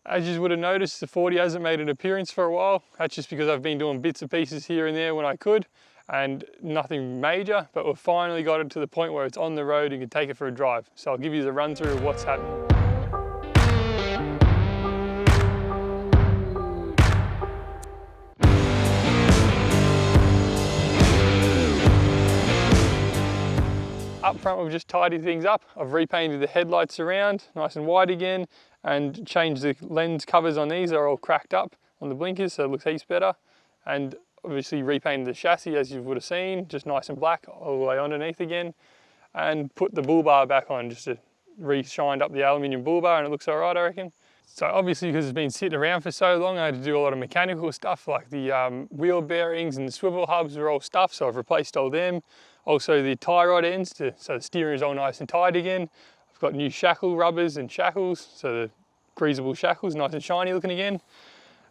As you would have noticed, the 40 hasn't made an appearance for a while. That's just because I've been doing bits and pieces here and there when I could, and nothing major, but we've finally got it to the point where it's on the road and can take it for a drive. So I'll give you the run through of what's happening. Up front, we've just tidied things up. I've repainted the headlights around nice and white again, and changed the lens covers on these. They're all cracked up on the blinkers, so it looks heaps better. And obviously repainted the chassis, as you would have seen, just nice and black all the way underneath again. And put the bull bar back on, just to re-shined up the aluminium bull bar, and it looks all right, I reckon. So obviously, because it's been sitting around for so long, I had to do a lot of mechanical stuff, like the wheel bearings and the swivel hubs were all stuff, so I've replaced all them. Also the tie rod ends, so the steering is all nice and tight again. I've got new shackle rubbers and shackles, so the greasable shackles, nice and shiny looking again.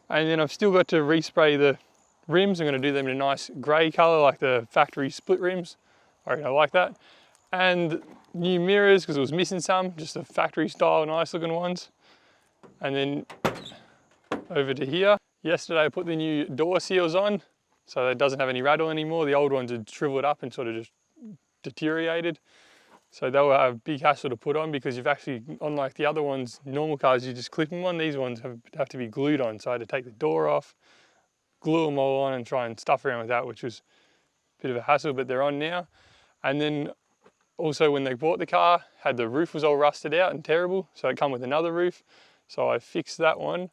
And then I've still got to respray the rims. I'm going to do them in a nice grey colour, like the factory split rims. I reckon I like that. And new mirrors, because it was missing some, just the factory style nice looking ones. And then over to here. Yesterday I put the new door seals on, so it doesn't have any rattle anymore. The old ones had shriveled up and sort of just deteriorated. So they were a big hassle to put on, because you've actually, unlike the other ones, normal cars, you just clip them on. These ones have to be glued on. So I had to take the door off, glue them all on and try and stuff around with that, which was a bit of a hassle, but they're on now. And then also when they bought the car, the roof was all rusted out and terrible. So it come with another roof. So I fixed that one,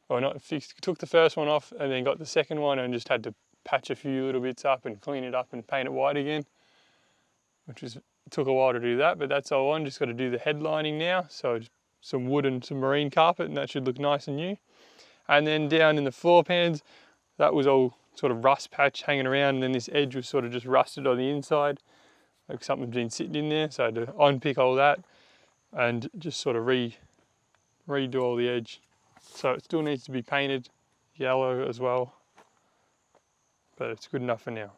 or not fixed, took the first one off and then got the second one and just had to patch a few little bits up and clean it up and paint it white again, which took a while to do that, but that's all on. Just got to do the headlining now. So just some wood and some marine carpet, and that should look nice and new. And then down in the floor pans, that was all sort of rust patch hanging around, and then this edge was sort of just rusted on the inside, like something's been sitting in there. So I had to unpick all that and just sort of redo all the edge. So it still needs to be painted yellow as well, but it's good enough for now.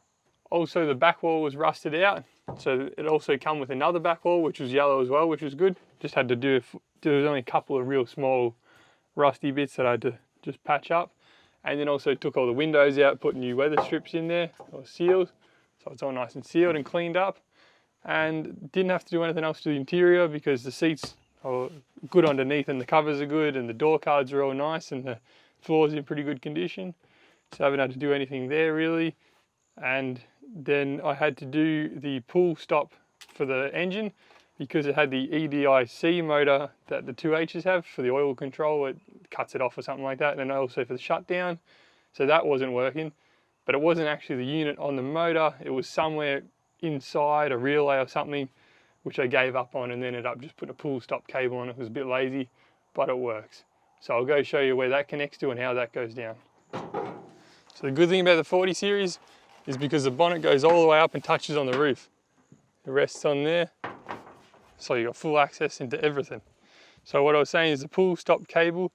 Also, the back wall was rusted out, so it also come with another back wall which was yellow as well, which was good. Just had to do, there was only a couple of real small rusty bits that I had to just patch up. And then also took all the windows out, put new weather strips in there, or seals, so it's all nice and sealed and cleaned up. And didn't have to do anything else to the interior, because the seats are good underneath and the covers are good and the door cards are all nice and the floor's in pretty good condition. So I haven't had to do anything there really. And then I had to do the pull stop for the engine, because it had the EDIC motor that the 2Hs have for the oil control. It cuts it off or something like that, and then also for the shutdown. So that wasn't working, but it wasn't actually the unit on the motor. It was somewhere inside a relay or something, which I gave up on and then ended up just putting a pull stop cable on it. It was a bit lazy, but it works. So I'll go show you where that connects to and how that goes down. So the good thing about the 40 series is because the bonnet goes all the way up and touches on the roof. It rests on there, so you've got full access into everything. So what I was saying is the pull stop cable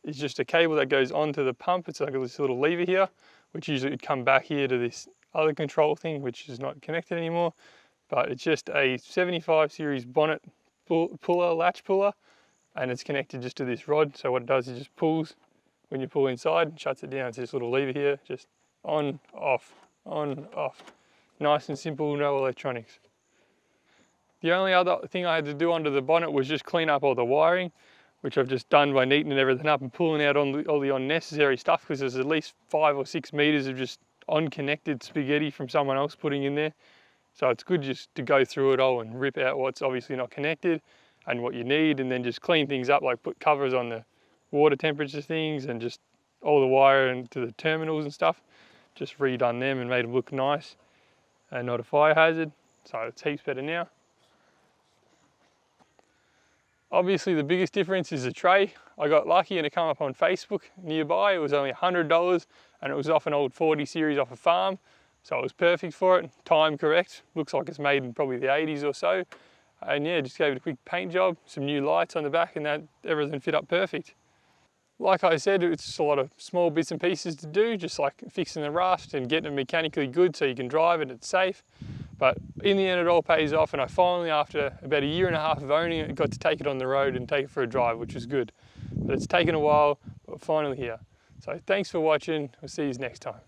is just a cable that goes onto the pump. It's like this little lever here, which usually would come back here to this other control thing, which is not connected anymore. But it's just a 75 series bonnet puller, latch puller, and it's connected just to this rod. So what it does is just pulls when you pull inside and shuts it down. It's this little lever here, just on, off, on, off. Nice and simple, no electronics. The only other thing I had to do under the bonnet was just clean up all the wiring, which I've just done by neatening everything up and pulling out all the unnecessary stuff, because there's at least 5 or 6 meters of just unconnected spaghetti from someone else putting in there. So it's good just to go through it all and rip out what's obviously not connected and what you need, and then just clean things up, like put covers on the water temperature things and just all the wire into the terminals and stuff. Just redone them and made them look nice and not a fire hazard. So it's heaps better now. Obviously the biggest difference is the tray. I got lucky and it came up on Facebook nearby. It was only $100 and it was off an old 40 series off a farm. So it was perfect for it, time correct. Looks like it's made in probably the 80s or so. And yeah, just gave it a quick paint job, some new lights on the back, and that everything fit up perfect. Like I said, it's just a lot of small bits and pieces to do, just like fixing the rust and getting it mechanically good so you can drive it, it's safe. But in the end it all pays off, and I finally, after about 1.5 years of owning it, got to take it on the road and take it for a drive, which was good. but it's taken a while, but we're finally here. So thanks for watching, we'll see you next time.